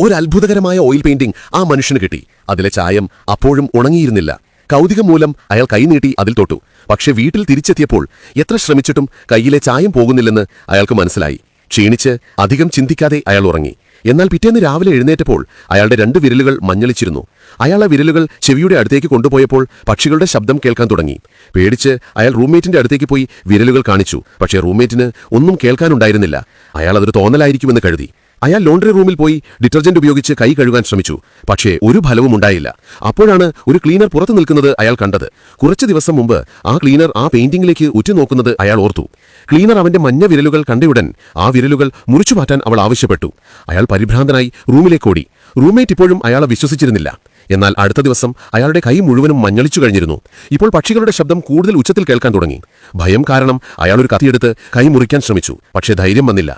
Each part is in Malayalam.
ഒരു അത്ഭുതകരമായ ഓയിൽ പെയിന്റിംഗ് ആ മനുഷ്യന് കിട്ടി. അതിലെ ചായം അപ്പോഴും ഉണങ്ങിയിരുന്നില്ല. കൗതുകം മൂലം അയാൾ കൈനീട്ടി അതിൽ തൊട്ടു. പക്ഷെ വീട്ടിൽ തിരിച്ചെത്തിയപ്പോൾ എത്ര ശ്രമിച്ചിട്ടും കൈയിലെ ചായം പോകുന്നില്ലെന്ന് അയാൾക്ക് മനസ്സിലായി. ക്ഷീണിച്ച് അധികം ചിന്തിക്കാതെ അയാൾ ഉറങ്ങി. എന്നാൽ പിറ്റേന്ന് രാവിലെ എഴുന്നേറ്റപ്പോൾ അയാളുടെ 2 വിരലുകൾ മഞ്ഞളിച്ചിരുന്നു. അയാൾ ആ വിരലുകൾ ചെവിയുടെ അടുത്തേക്ക് കൊണ്ടുപോയപ്പോൾ പക്ഷികളുടെ ശബ്ദം കേൾക്കാൻ തുടങ്ങി. പേടിച്ച് അയാൾ റൂംമേറ്റിന്റെ അടുത്തേക്ക് പോയി വിരലുകൾ കാണിച്ചു. പക്ഷേ റൂംമേറ്റിന് ഒന്നും കേൾക്കാനുണ്ടായിരുന്നില്ല. അയാൾ അതൊരു തോന്നലായിരിക്കുമെന്ന് കരുതി. അയാൾ ലോണ്ടറി റൂമിൽ പോയി ഡിറ്റർജന്റ് ഉപയോഗിച്ച് കൈ കഴുകാൻ ശ്രമിച്ചു. പക്ഷേ ഒരു ഫലവും ഉണ്ടായില്ല. അപ്പോഴാണ് ഒരു ക്ലീനർ പുറത്തു നിൽക്കുന്നത് അയാൾ കണ്ടത്. കുറച്ചു ദിവസം മുമ്പ് ആ ക്ലീനർ ആ പെയിന്റിംഗിലേക്ക് ഉറ്റുനോക്കുന്നത് അയാൾ ഓർത്തു. ക്ലീനർ അവന്റെ മഞ്ഞ വിരലുകൾ കണ്ടയുടൻ ആ വിരലുകൾ മുറിച്ചു മാറ്റാൻ അവൾ ആവശ്യപ്പെട്ടു. അയാൾ പരിഭ്രാന്തനായി റൂമിലേക്കോടി. റൂംമേറ്റ് ഇപ്പോഴും അയാളെ വിശ്വസിച്ചിരുന്നില്ല. എന്നാൽ അടുത്ത ദിവസം അയാളുടെ കൈ മുഴുവനും മഞ്ഞളിച്ചു കഴിഞ്ഞിരുന്നു. ഇപ്പോൾ പക്ഷികളുടെ ശബ്ദം കൂടുതൽ ഉച്ചത്തിൽ കേൾക്കാൻ തുടങ്ങി. ഭയം കാരണം അയാൾ ഒരു കത്തിയെടുത്ത് കൈ മുറിക്കാൻ ശ്രമിച്ചു. പക്ഷേ ധൈര്യം വന്നില്ല.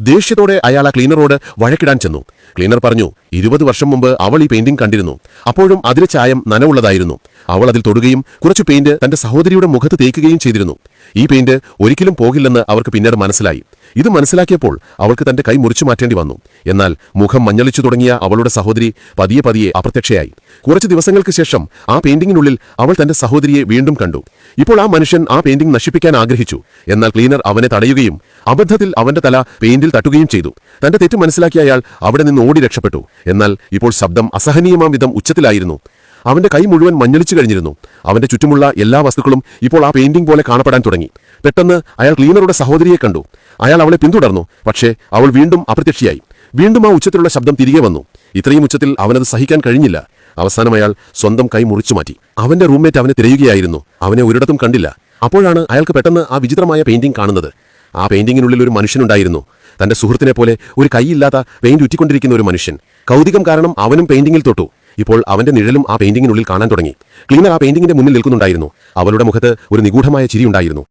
ദേഷ്യത്തോടെ അയാൾ ആ ക്ലീനറോട് വഴക്കിടാൻ ചെന്നു. ക്ലീനർ പറഞ്ഞു, 20 വർഷം മുമ്പ് അവൾ ഈ പെയിന്റിംഗ് കണ്ടിരുന്നു. അപ്പോഴും അതിലെ ചായം നനവുള്ളതായിരുന്നു. അവൾ അതിൽ തൊടുകയും കുറച്ച് പെയിന്റ് തന്റെ സഹോദരിയുടെ മുഖത്ത് തേക്കുകയും ചെയ്തിരുന്നു. ഈ പെയിന്റ് ഒരിക്കലും പോകില്ലെന്ന് അവർക്ക് പിന്നീട് മനസ്സിലായി. ഇത് മനസ്സിലാക്കിയപ്പോൾ അവൾക്ക് തന്റെ കൈ മുറിച്ചു മാറ്റേണ്ടി വന്നു. എന്നാൽ മുഖം മഞ്ഞളിച്ചു തുടങ്ങിയ അവളുടെ സഹോദരി പതിയെ പതിയെ അപ്രത്യക്ഷയായി. കുറച്ച് ദിവസങ്ങൾക്ക് ശേഷം ആ പെയിന്റിങ്ങിനുള്ളിൽ അവൾ തന്റെ സഹോദരിയെ വീണ്ടും കണ്ടു. ഇപ്പോൾ ആ മനുഷ്യൻ ആ പെയിന്റിംഗ് നശിപ്പിക്കാൻ ആഗ്രഹിച്ചു. എന്നാൽ ക്ലീനർ അവനെ തടയുകയും അബദ്ധത്തിൽ അവന്റെ തല പെയിന്റിൽ തട്ടുകയും ചെയ്തു. തന്റെ തെറ്റ് മനസ്സിലാക്കിയ അയാൾ അവിടെ നിന്ന് ഓടി രക്ഷപ്പെട്ടു. എന്നാൽ ഇപ്പോൾ ശബ്ദം അസഹനീയമാം വിധം ഉച്ചത്തിലായിരുന്നു. അവന്റെ കൈ മുഴുവൻ മഞ്ഞളിച്ചു കഴിഞ്ഞിരുന്നു. അവന്റെ ചുറ്റുമുള്ള എല്ലാ വസ്തുക്കളും ഇപ്പോൾ ആ പെയിന്റിംഗ് പോലെ കാണപ്പെടാൻ തുടങ്ങി. പെട്ടെന്ന് അയാൾ ക്ലീനറുടെ സഹോദരിയെ കണ്ടു. അയാൾ അവളെ പിന്തുടർന്നു. പക്ഷേ അവൾ വീണ്ടും അപ്രത്യക്ഷയായി. വീണ്ടും ആ ഉച്ചത്തിലുള്ള ശബ്ദം തിരികെ വന്നു. ഇത്രയും ഉച്ചത്തിൽ അവനത് സഹിക്കാൻ കഴിഞ്ഞില്ല. അവസാനം അയാൾ സ്വന്തം കൈ മുറിച്ചു മാറ്റി. അവന്റെ റൂംമേറ്റ് അവനെ തിരയുകയായിരുന്നു. അവനെ ഒരിടത്തും കണ്ടില്ല. അപ്പോഴാണ് അയാൾക്ക് പെട്ടെന്ന് ആ വിചിത്രമായ പെയിന്റിംഗ് കാണുന്നത്. ആ പെയിന്റിങ്ങിനുള്ളിൽ ഒരു മനുഷ്യനുണ്ടായിരുന്നു. തന്റെ സുഹൃത്തിനെ പോലെ ഒരു കൈയില്ലാത്ത പെയിന്റ് ഉറ്റിക്കൊണ്ടിരിക്കുന്ന ഒരു മനുഷ്യൻ. കൗതുകം കാരണം അവനും പെയിന്റിങ്ങിൽ തൊട്ടു. ഇപ്പോൾ അവന്റെ നിഴലും ആ പെയിന്റിങ്ങിനുള്ളിൽ കാണാൻ തുടങ്ങി. ക്ലീനർ ആ പെയിന്റിങ്ങിന്റെ മുന്നിൽ നിൽക്കുന്നുണ്ടായിരുന്നു. അവളുടെ മുഖത്ത് ഒരു നിഗൂഢമായ ചിരിയുണ്ടായിരുന്നു.